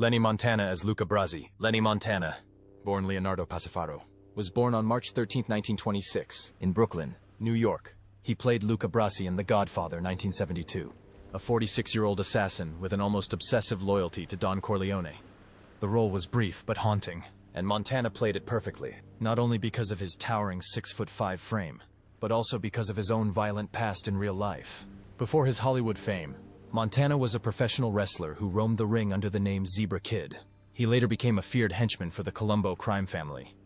Lenny Montana as Luca Brasi. Lenny Montana, born Leonardo Pasifaro, was born on March 13, 1926, in Brooklyn, New York. He played Luca Brasi in The Godfather, 1972, a 46-year-old assassin with an almost obsessive loyalty to Don Corleone. The role was brief but haunting, and Montana played it perfectly, not only because of his towering 6'5" frame, but also because of his own violent past in real life. Before his Hollywood fame, Montana was a professional wrestler who roamed the ring under the name Zebra Kid. He later became a feared henchman for the Colombo crime family.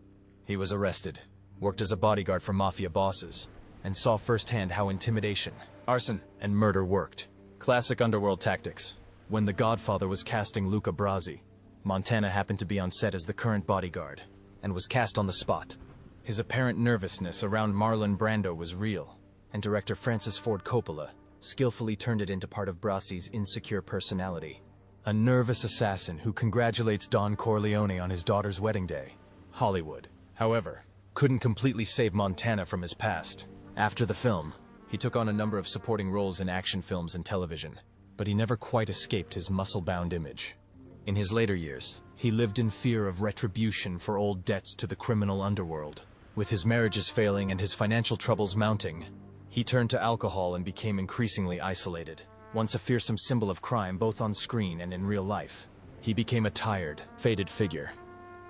He was arrested, worked as a bodyguard for mafia bosses, and saw firsthand how intimidation, arson, and murder worked. Classic underworld tactics. When The Godfather was casting Luca Brasi, Montana happened to be on set as the current bodyguard, and was cast on the spot. His apparent nervousness around Marlon Brando was real, and director Francis Ford Coppola skillfully turned it into part of Brasi's insecure personality. A nervous assassin who congratulates Don Corleone on his daughter's wedding day. Hollywood, however, couldn't completely save Montana from his past. After the film, he took on a number of supporting roles in action films and television, but he never quite escaped his muscle-bound image. In his later years, he lived in fear of retribution for old debts to the criminal underworld. With his marriages failing and his financial troubles mounting, he turned to alcohol and became increasingly isolated. Once a fearsome symbol of crime both on screen and in real life, he became a tired, faded figure.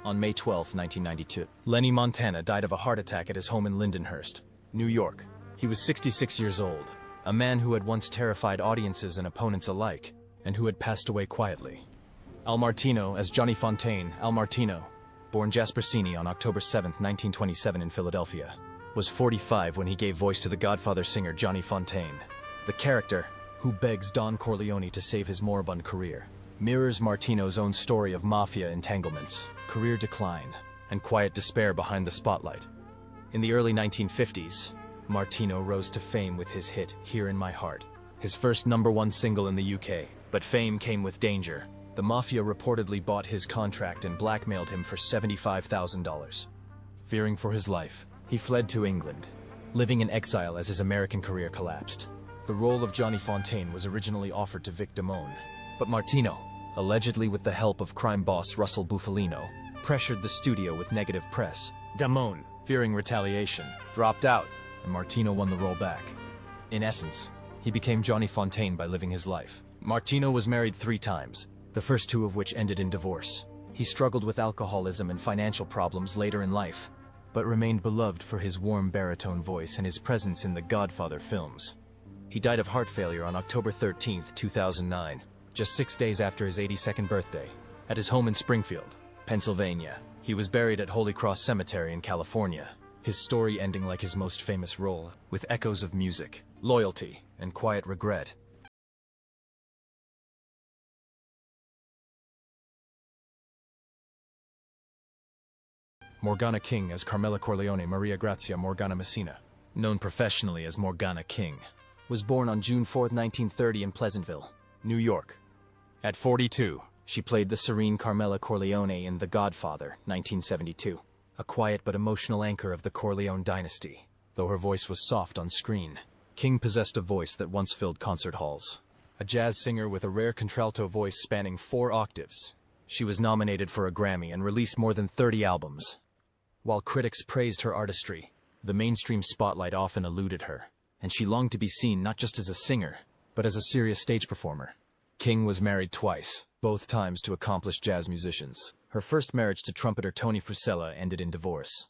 On May 12, 1992, Lenny Montana died of a heart attack at his home in Lindenhurst, New York. He was 66 years old, a man who had once terrified audiences and opponents alike, and who had passed away quietly. Al Martino as Johnny Fontaine. Al Martino, born Jaspersini on October 7, 1927 in Philadelphia, was 45 when he gave voice to the Godfather singer Johnny Fontaine. The character, who begs Don Corleone to save his moribund career, mirrors Martino's own story of mafia entanglements, career decline, and quiet despair behind the spotlight. In the early 1950s, Martino rose to fame with his hit Here in My Heart, his first #1 single in the UK. But fame came with danger. The mafia reportedly bought his contract and blackmailed him for $75,000. Fearing for his life, he fled to England, living in exile as his American career collapsed. The role of Johnny Fontaine was originally offered to Vic Damone, but Martino, allegedly with the help of crime boss Russell Bufalino, pressured the studio with negative press. Damone, fearing retaliation, dropped out, and Martino won the role back. In essence, he became Johnny Fontaine by living his life. Martino was married 3 times, the first 2 of which ended in divorce. He struggled with alcoholism and financial problems later in life, but remained beloved for his warm baritone voice and his presence in the Godfather films. He died of heart failure on October 13, 2009, just 6 days after his 82nd birthday, at his home in Springfield, Pennsylvania. He was buried at Holy Cross Cemetery in California, his story ending like his most famous role, with echoes of music, loyalty, and quiet regret. Morgana King as Carmela Corleone. Maria Grazia Morgana Messina, known professionally as Morgana King, was born on June 4, 1930 in Pleasantville, New York. At 42, she played the serene Carmela Corleone in The Godfather, 1972, a quiet but emotional anchor of the Corleone dynasty. Though her voice was soft on screen, King possessed a voice that once filled concert halls. A jazz singer with a rare contralto voice spanning 4 octaves, she was nominated for a Grammy and released more than 30 albums. While critics praised her artistry, the mainstream spotlight often eluded her, and she longed to be seen not just as a singer, but as a serious stage performer. King was married twice, both times to accomplished jazz musicians. Her first marriage to trumpeter Tony Frisella ended in divorce.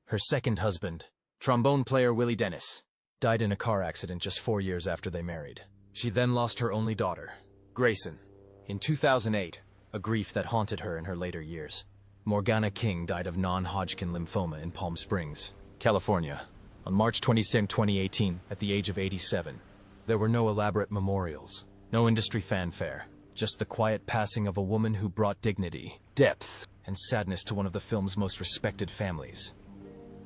Her second husband, trombone player Willie Dennis, died in a car accident just 4 years after they married. She then lost her only daughter, Grayson, in 2008, a grief that haunted her in her later years. Morgana King died of non-Hodgkin lymphoma in Palm Springs, California, on March 22, 2018, at the age of 87. There were no elaborate memorials, no industry fanfare, just the quiet passing of a woman who brought dignity, depth, and sadness to one of the film's most respected families.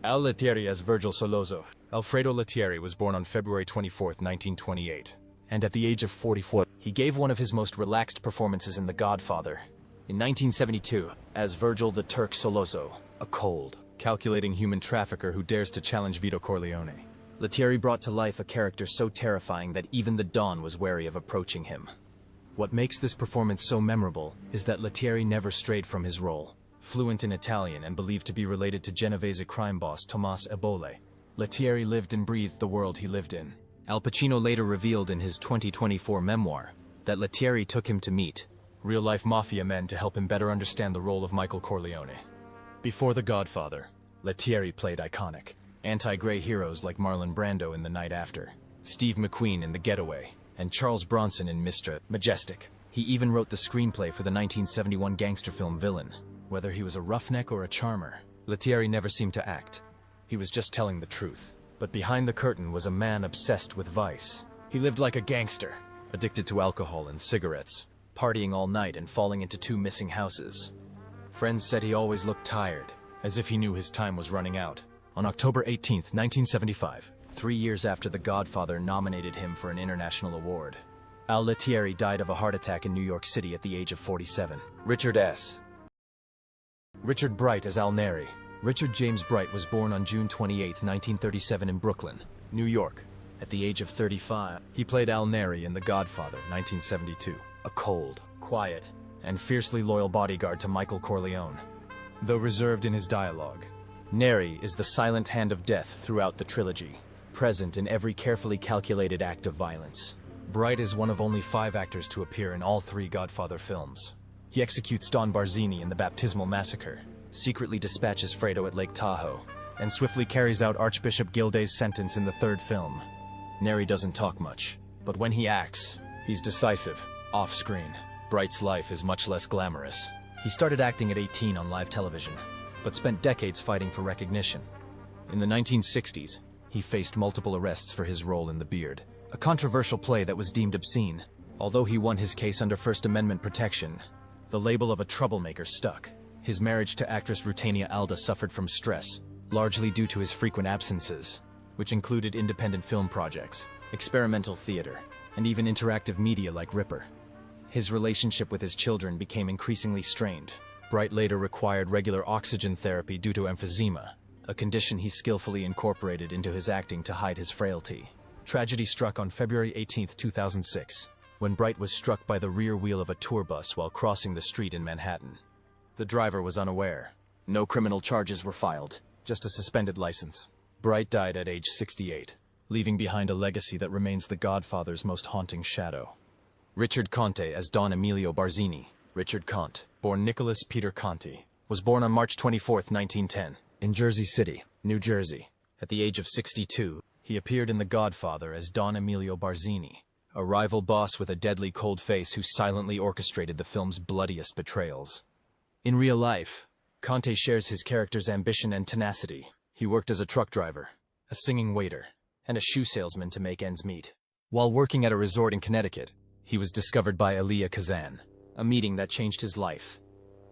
Al Lettieri as Virgil Soloso. Alfredo Lettieri was born on February 24, 1928, and at the age of 44, he gave one of his most relaxed performances in The Godfather. In 1972, as Virgil the Turk Soloso, a cold, calculating human trafficker who dares to challenge Vito Corleone. Lettieri brought to life a character so terrifying that even the Don was wary of approaching him. What makes this performance so memorable is that Lettieri never strayed from his role. Fluent in Italian and believed to be related to Genovese crime boss Tommaso Ebole, Lettieri lived and breathed the world he lived in. Al Pacino later revealed in his 2024 memoir that Lettieri took him to meet real-life mafia men to help him better understand the role of Michael Corleone. Before The Godfather, Lettieri played iconic anti-gray heroes like Marlon Brando in The Night After, Steve McQueen in The Getaway, and Charles Bronson in Mr. Majestic. He even wrote the screenplay for the 1971 gangster film Villain. Whether he was a roughneck or a charmer, Lettieri never seemed to act. He was just telling the truth. But behind the curtain was a man obsessed with vice. He lived like a gangster, addicted to alcohol and cigarettes, partying all night and falling into 2 missing houses. Friends said he always looked tired, as if he knew his time was running out. On October 18, 1975, 3 years after The Godfather nominated him for an international award, Al Lettieri died of a heart attack in New York City at the age of 47. Richard Bright as Al Neri. Richard James Bright was born on June 28, 1937 in Brooklyn, New York. At the age of 35, he played Al Neri in The Godfather, 1972, a cold, quiet, and fiercely loyal bodyguard to Michael Corleone. Though reserved in his dialogue, Neri is the silent hand of death throughout the trilogy, present in every carefully calculated act of violence. Bright is one of only 5 actors to appear in all 3 Godfather films. He executes Don Barzini in The Baptismal Massacre, secretly dispatches Fredo at Lake Tahoe, and swiftly carries out Archbishop Gilday's sentence in the 3rd film. Neri doesn't talk much, but when he acts, he's decisive, off-screen. Bright's life is much less glamorous. He started acting at 18 on live television, but spent decades fighting for recognition. In the 1960s, he faced multiple arrests for his role in The Beard, a controversial play that was deemed obscene. Although he won his case under First Amendment protection, the label of a troublemaker stuck. His marriage to actress Rutania Alda suffered from stress, largely due to his frequent absences, which included independent film projects, experimental theater, and even interactive media like Ripper. His relationship with his children became increasingly strained. Bright later required regular oxygen therapy due to emphysema, a condition he skillfully incorporated into his acting to hide his frailty. Tragedy struck on February 18, 2006, when Bright was struck by the rear wheel of a tour bus while crossing the street in Manhattan. The driver was unaware. No criminal charges were filed, just a suspended license. Bright died at age 68, leaving behind a legacy that remains The Godfather's most haunting shadow. Richard Conte as Don Emilio Barzini. Richard Conte, born Nicholas Peter Conti, was born on March 24, 1910, in Jersey City, New Jersey. At the age of 62, he appeared in The Godfather as Don Emilio Barzini, a rival boss with a deadly cold face who silently orchestrated the film's bloodiest betrayals. In real life, Conte shares his character's ambition and tenacity. He worked as a truck driver, a singing waiter, and a shoe salesman to make ends meet. While working at a resort in Connecticut, he was discovered by Elia Kazan, a meeting that changed his life.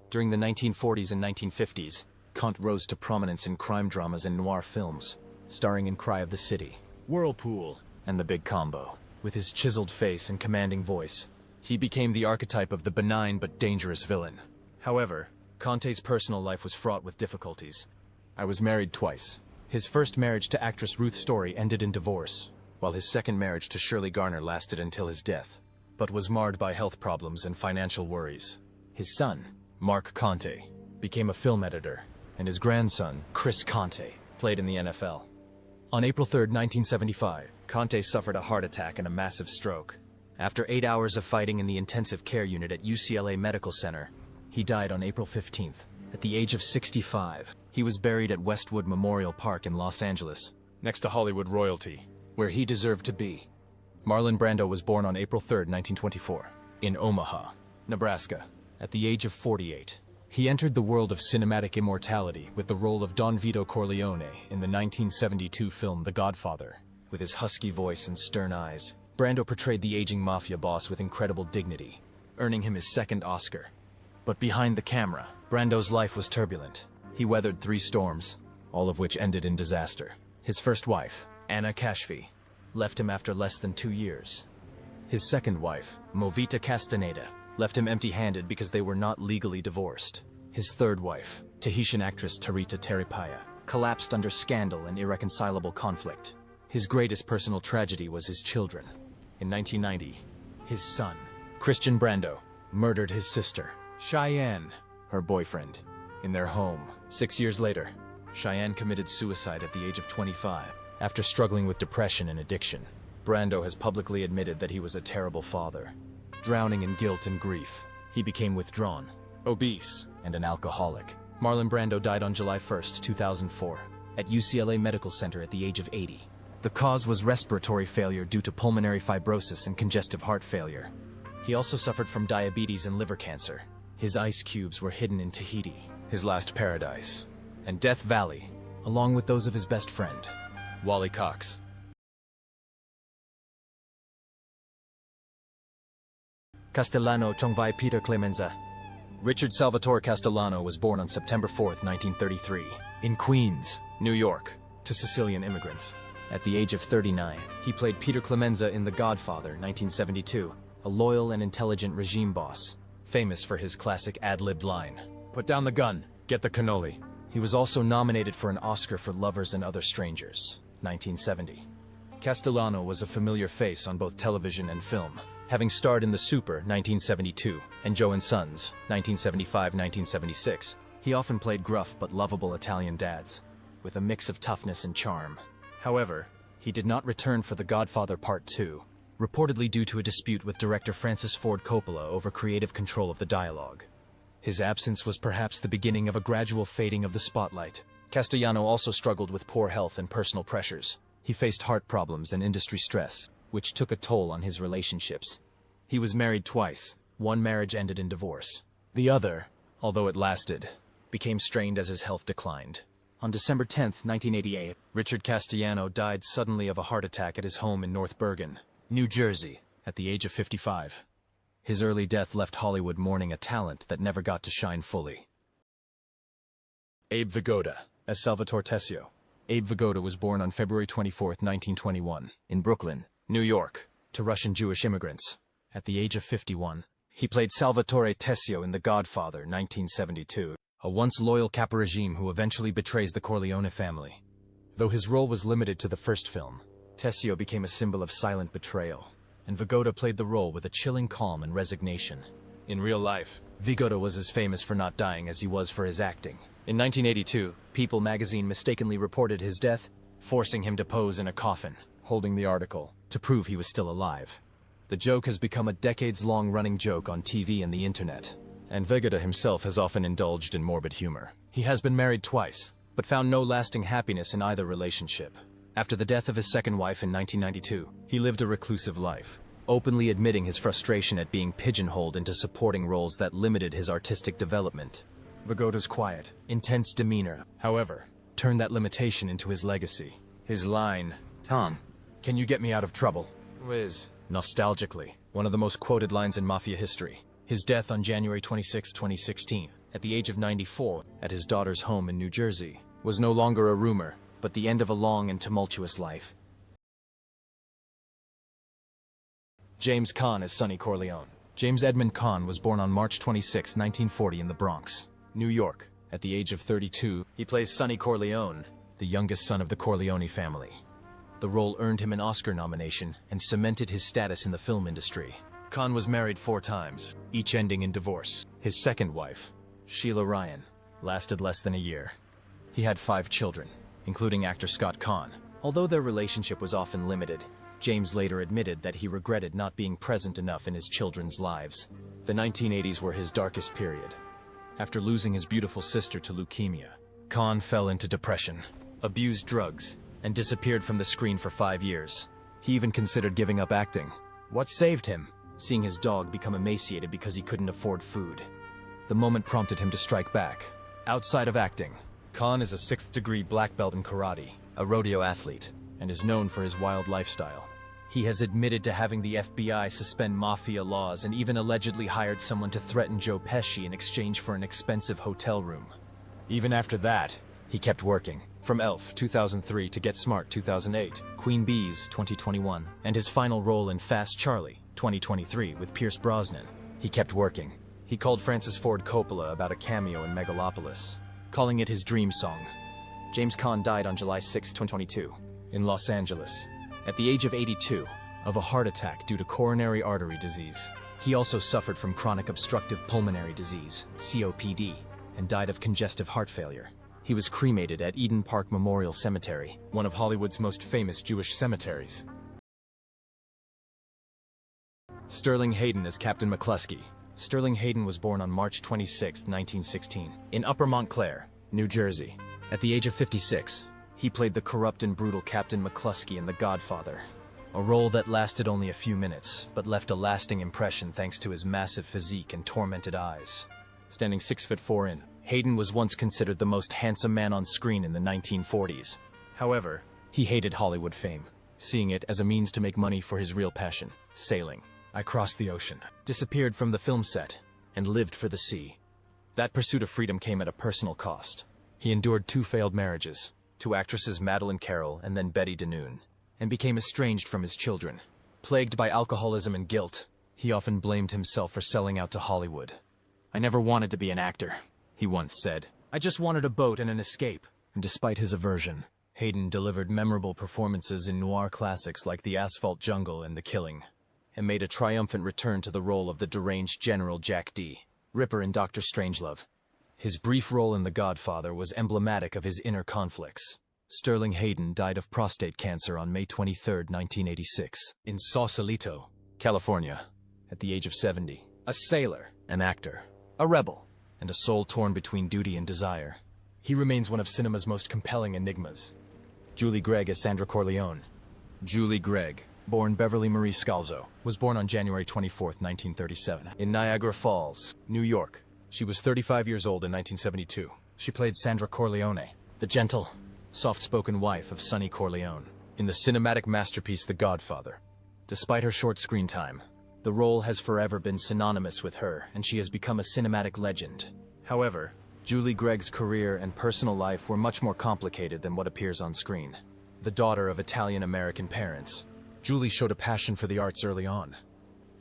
During the 1940s and 1950s, Conte rose to prominence in crime dramas and noir films, starring in Cry of the City, Whirlpool, and The Big Combo. With his chiseled face and commanding voice, he became the archetype of the benign but dangerous villain. However, Conte's personal life was fraught with difficulties. I was married twice. His first marriage to actress Ruth Story ended in divorce, while his second marriage to Shirley Garner lasted until his death, but was marred by health problems and financial worries. His son, Mark Conte, became a film editor, and his grandson, Chris Conte, played in the NFL. On April 3, 1975, Conte suffered a heart attack and a massive stroke. After 8 hours of fighting in the intensive care unit at UCLA Medical Center, he died on April 15th, at the age of 65. He was buried at Westwood Memorial Park in Los Angeles, next to Hollywood royalty, where he deserved to be. Marlon Brando was born on April 3, 1924, in Omaha, Nebraska. At the age of 48, he entered the world of cinematic immortality with the role of Don Vito Corleone in the 1972 film The Godfather. With his husky voice and stern eyes, Brando portrayed the aging mafia boss with incredible dignity, earning him his second Oscar. But behind the camera, Brando's life was turbulent. He weathered 3 storms, all of which ended in disaster. His first wife, Anna Kashfi, left him after less than 2 years. His second wife, Movita Castaneda, left him empty-handed because they were not legally divorced. His third wife, Tahitian actress Tarita Teripaya, collapsed under scandal and irreconcilable conflict. His greatest personal tragedy was his children. In 1990, his son, Christian Brando murdered his sister, Cheyenne, her boyfriend, in their home. 6 years later, Cheyenne committed suicide at the age of 25 after struggling with depression and addiction. Brando has publicly admitted that he was a terrible father. Drowning in guilt and grief, he became withdrawn, obese, and an alcoholic. Marlon Brando died on July 1, 2004, at UCLA Medical Center at the age of 80. The cause was respiratory failure due to pulmonary fibrosis and congestive heart failure. He also suffered from diabetes and liver cancer. His ice cubes were hidden in Tahiti, his last paradise, and Death Valley, along with those of his best friend, Wally Cox. Castellano Chongvai Peter Clemenza. Richard Salvatore Castellano was born on September 4, 1933, in Queens, New York, to Sicilian immigrants. At the age of 39, he played Peter Clemenza in The Godfather, 1972, a loyal and intelligent regime boss, famous for his classic ad-libbed line, "Put down the gun, get the cannoli." He was also nominated for an Oscar for Lovers and Other Strangers, 1970. Castellano was a familiar face on both television and film, having starred in The Super, 1972, and Joe and Sons, 1975-1976. He often played gruff but lovable Italian dads, with a mix of toughness and charm. However, he did not return for The Godfather Part 2, reportedly due to a dispute with director Francis Ford Coppola over creative control of the dialogue. His absence was perhaps the beginning of a gradual fading of the spotlight. Castellano also struggled with poor health and personal pressures. He faced heart problems and industry stress, which took a toll on his relationships. He was married twice. One marriage ended in divorce. The other, although it lasted, became strained as his health declined. On December 10, 1988, Richard Castellano died suddenly of a heart attack at his home in North Bergen, New Jersey, at the age of 55. His early death left Hollywood mourning a talent that never got to shine fully. Abe Vigoda, as Salvatore Tessio. Abe Vigoda was born on February 24, 1921, in Brooklyn, New York, to Russian Jewish immigrants. At the age of 51, he played Salvatore Tessio in The Godfather, 1972, a once loyal Kappa regime who eventually betrays the Corleone family. Though his role was limited to the first film, Tessio became a symbol of silent betrayal, and Vigoda played the role with a chilling calm and resignation. In real life, Vigoda was as famous for not dying as he was for his acting. In 1982, People magazine mistakenly reported his death, forcing him to pose in a coffin, holding the article, to prove he was still alive. The joke has become a decades-long running joke on TV and the internet, and Vigoda himself has often indulged in morbid humor. He has been married twice, but found no lasting happiness in either relationship. After the death of his second wife in 1992, he lived a reclusive life, openly admitting his frustration at being pigeonholed into supporting roles that limited his artistic development. Vigoda's quiet, intense demeanor, however, turned that limitation into his legacy. His line, "Tom, can you get me out of trouble?" was, nostalgically, one of the most quoted lines in Mafia history. His death on January 26, 2016, at the age of 94, at his daughter's home in New Jersey, was no longer a rumor, but the end of a long and tumultuous life. James Caan as Sonny Corleone. James Edmund Caan was born on March 26, 1940 in the Bronx, New York. At the age of 32, he plays Sonny Corleone, the youngest son of the Corleone family. The role earned him an Oscar nomination and cemented his status in the film industry. Caan was married 4 times, each ending in divorce. His second wife, Sheila Ryan, lasted less than a year. He had 5 children, including actor Scott Caan. Although their relationship was often limited, James later admitted that he regretted not being present enough in his children's lives. The 1980s were his darkest period. After losing his beautiful sister to leukemia, Caan fell into depression, abused drugs, and disappeared from the screen for 5 years. He even considered giving up acting. What saved him? Seeing his dog become emaciated because he couldn't afford food. The moment prompted him to strike back. Outside of acting, Caan is a 6th-degree black belt in karate, a rodeo athlete, and is known for his wild lifestyle. He has admitted to having the FBI suspend mafia laws and even allegedly hired someone to threaten Joe Pesci in exchange for an expensive hotel room. Even after that, he kept working. From Elf, 2003 to Get Smart, 2008, Queen Bees, 2021, and his final role in Fast Charlie, 2023, with Pierce Brosnan. He kept working. He called Francis Ford Coppola about a cameo in Megalopolis, calling it his dream song. James Caan died on July 6, 2022, in Los Angeles, at the age of 82, of a heart attack due to coronary artery disease. He also suffered from chronic obstructive pulmonary disease, COPD, and died of congestive heart failure. He was cremated at Eden Park Memorial Cemetery, one of Hollywood's most famous Jewish cemeteries. Sterling Hayden as Captain McCluskey. Sterling Hayden was born on March 26, 1916, in Upper Montclair, New Jersey. At the age of 56, he played the corrupt and brutal Captain McCluskey in The Godfather, a role that lasted only a few minutes, but left a lasting impression thanks to his massive physique and tormented eyes. Standing 6'4" in, Hayden was once considered the most handsome man on screen in the 1940s. However, he hated Hollywood fame, seeing it as a means to make money for his real passion, sailing. "I crossed the ocean, disappeared from the film set, and lived for the sea." That pursuit of freedom came at a personal cost. He endured 2 failed marriages, to actresses Madeleine Carroll and then Betty DeNoon, and became estranged from his children. Plagued by alcoholism and guilt, he often blamed himself for selling out to Hollywood. "I never wanted to be an actor," he once said. "I just wanted a boat and an escape." And despite his aversion, Hayden delivered memorable performances in noir classics like The Asphalt Jungle and The Killing, and made a triumphant return to the role of the deranged General Jack D. Ripper in Dr. Strangelove. His brief role in The Godfather was emblematic of his inner conflicts. Sterling Hayden died of prostate cancer on May 23, 1986, in Sausalito, California, at the age of 70. A sailor, an actor, a rebel, and a soul torn between duty and desire. He remains one of cinema's most compelling enigmas. Julie Gregg as Sandra Corleone. Julie Gregg, born Beverly Marie Scalzo, was born on January 24, 1937, in Niagara Falls, New York. She was 35 years old in 1972. She played Sandra Corleone, the gentle, soft-spoken wife of Sonny Corleone, in the cinematic masterpiece The Godfather. Despite her short screen time, the role has forever been synonymous with her, and she has become a cinematic legend. However, Julie Gregg's career and personal life were much more complicated than what appears on screen. The daughter of Italian-American parents, Julie showed a passion for the arts early on.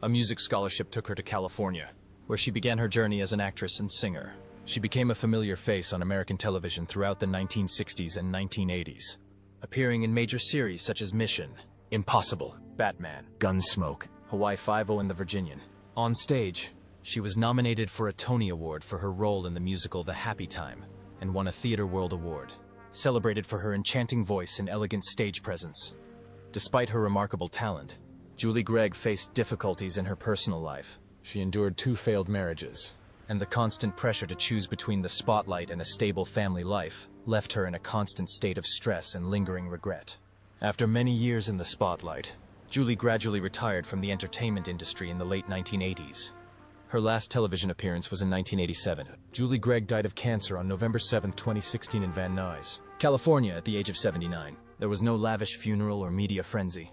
A music scholarship took her to California, where she began her journey as an actress and singer. She became a familiar face on American television throughout the 1960s and 1980s, appearing in major series such as Mission, Impossible, Batman, Gunsmoke, Hawaii Five-0 and The Virginian. On stage, she was nominated for a Tony Award for her role in the musical The Happy Time, and won a Theatre World Award, celebrated for her enchanting voice and elegant stage presence. Despite her remarkable talent, Julie Gregg faced difficulties in her personal life. She endured 2 failed marriages, and the constant pressure to choose between the spotlight and a stable family life left her in a constant state of stress and lingering regret. After many years in the spotlight, Julie gradually retired from the entertainment industry in the late 1980s. Her last television appearance was in 1987. Julie Gregg died of cancer on November 7, 2016 in Van Nuys, California at the age of 79. There was no lavish funeral or media frenzy.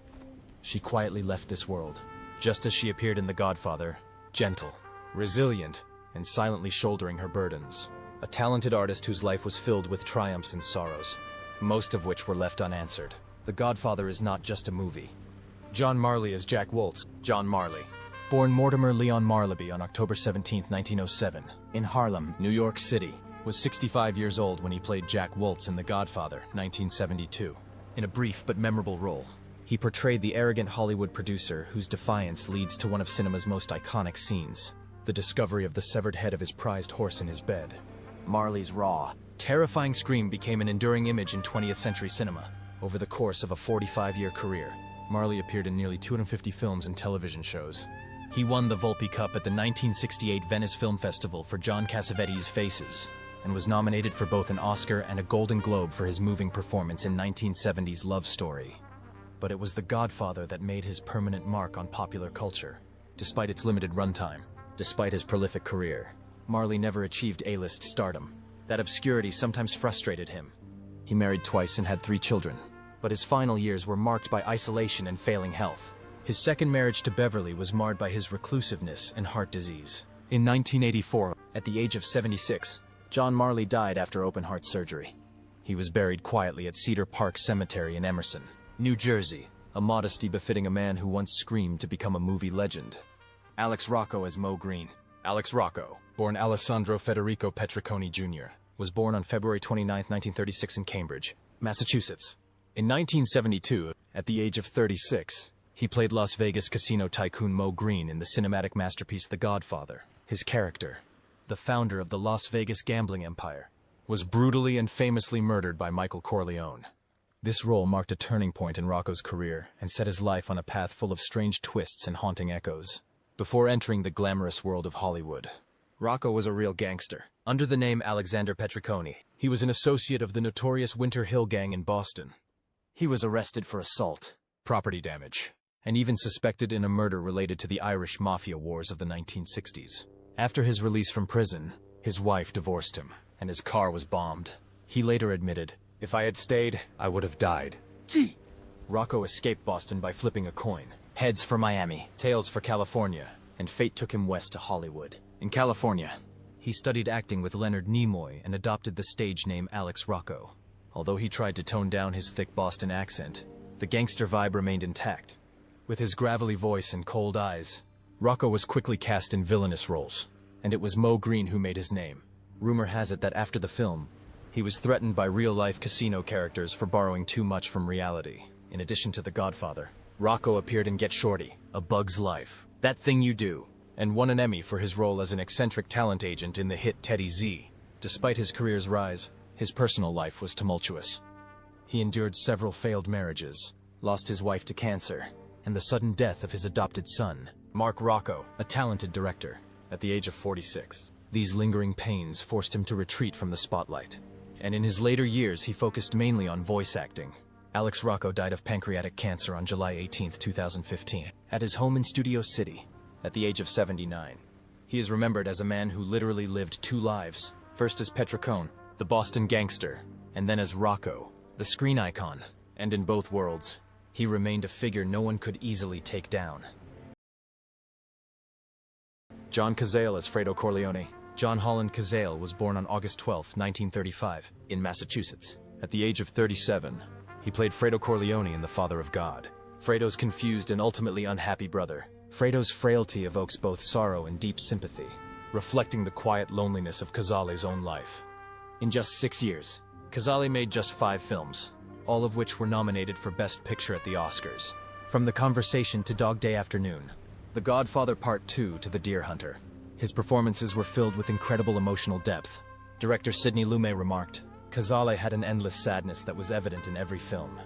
She quietly left this world, just as she appeared in The Godfather, gentle, resilient, and silently shouldering her burdens. A talented artist whose life was filled with triumphs and sorrows, most of which were left unanswered. The Godfather is not just a movie. John Marley as Jack Woltz. John Marley, born Mortimer Leon Marleby on October 17, 1907, in Harlem, New York City, was 65 years old when he played Jack Woltz in The Godfather, 1972. In a brief but memorable role, he portrayed the arrogant Hollywood producer whose defiance leads to one of cinema's most iconic scenes, the discovery of the severed head of his prized horse in his bed. Marley's raw, terrifying scream became an enduring image in 20th century cinema. Over the course of a 45-year career, Marley appeared in nearly 250 films and television shows. He won the Volpe Cup at the 1968 Venice Film Festival for John Cassavetes' Faces, and was nominated for both an Oscar and a Golden Globe for his moving performance in 1970's Love Story. But it was The Godfather that made his permanent mark on popular culture. Despite its limited runtime, despite his prolific career, Marley never achieved A-list stardom. That obscurity sometimes frustrated him. He married twice and had 3 children, but his final years were marked by isolation and failing health. His second marriage to Beverly was marred by his reclusiveness and heart disease. In 1984, at the age of 76, John Marley died after open-heart surgery. He was buried quietly at Cedar Park Cemetery in Emerson, New Jersey, a modesty befitting a man who once screamed to become a movie legend. Alex Rocco as Mo Green. Alex Rocco, born Alessandro Federico Petriconi Jr., was born on February 29, 1936 in Cambridge, Massachusetts. In 1972, at the age of 36, He played Las Vegas casino tycoon Moe Greene in the cinematic masterpiece The Godfather. His character, the founder of the Las Vegas gambling empire, was brutally and famously murdered by Michael Corleone. This role marked a turning point in Rocco's career and set his life on a path full of strange twists and haunting echoes. Before entering the glamorous world of Hollywood, Rocco was a real gangster. Under the name Alexander Petricone, he was an associate of the notorious Winter Hill Gang in Boston. He was arrested for assault, property damage, and even suspected in a murder related to the Irish Mafia wars of the 1960s. After his release from prison, his wife divorced him, and his car was bombed. He later admitted, "If I had stayed, I would have died." Rocco escaped Boston by flipping a coin. Heads for Miami, tails for California, and fate took him west to Hollywood. In California, he studied acting with Leonard Nimoy and adopted the stage name Alex Rocco. Although he tried to tone down his thick Boston accent, the gangster vibe remained intact. With his gravelly voice and cold eyes, Rocco was quickly cast in villainous roles, and it was Moe Greene who made his name. Rumor has it that after the film, he was threatened by real-life casino characters for borrowing too much from reality. In addition to The Godfather, Rocco appeared in Get Shorty, A Bug's Life, That Thing You Do, and won an Emmy for his role as an eccentric talent agent in the hit Teddy Z. Despite his career's rise, his personal life was tumultuous. He endured several failed marriages, lost his wife to cancer, and the sudden death of his adopted son, Mark Rocco, a talented director, at the age of 46. These lingering pains forced him to retreat from the spotlight, and in his later years he focused mainly on voice acting. Alex Rocco died of pancreatic cancer on July 18, 2015, at his home in Studio City, at the age of 79. He is remembered as a man who literally lived two lives, first as Petricone, the Boston gangster, and then as Rocco, the screen icon, and in both worlds, he remained a figure no one could easily take down. John Cazale as Fredo Corleone. John Holland Cazale was born on August 12, 1935, in Massachusetts. At the age of 37, he played Fredo Corleone in The Father of God, Fredo's confused and ultimately unhappy brother. Fredo's frailty evokes both sorrow and deep sympathy, reflecting the quiet loneliness of Cazale's own life. In just 6 years, Cazale made just 5 films, all of which were nominated for Best Picture at the Oscars. From The Conversation to Dog Day Afternoon, The Godfather Part 2 to The Deer Hunter, his performances were filled with incredible emotional depth. Director Sidney Lumet remarked, "Cazale had an endless sadness that was evident in every film."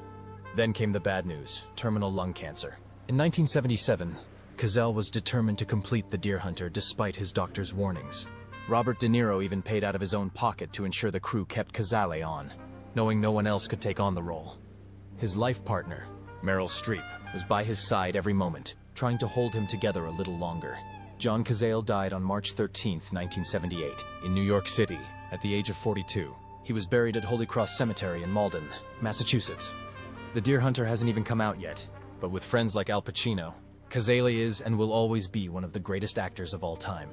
Then came the bad news, terminal lung cancer. In 1977, Cazale was determined to complete The Deer Hunter despite his doctor's warnings. Robert De Niro even paid out of his own pocket to ensure the crew kept Cazale on, knowing no one else could take on the role. His life partner, Meryl Streep, was by his side every moment, trying to hold him together a little longer. John Cazale died on March 13, 1978, in New York City, at the age of 42. He was buried at Holy Cross Cemetery in Malden, Massachusetts. The Deer Hunter hasn't even come out yet, but with friends like Al Pacino, Cazale is and will always be one of the greatest actors of all time.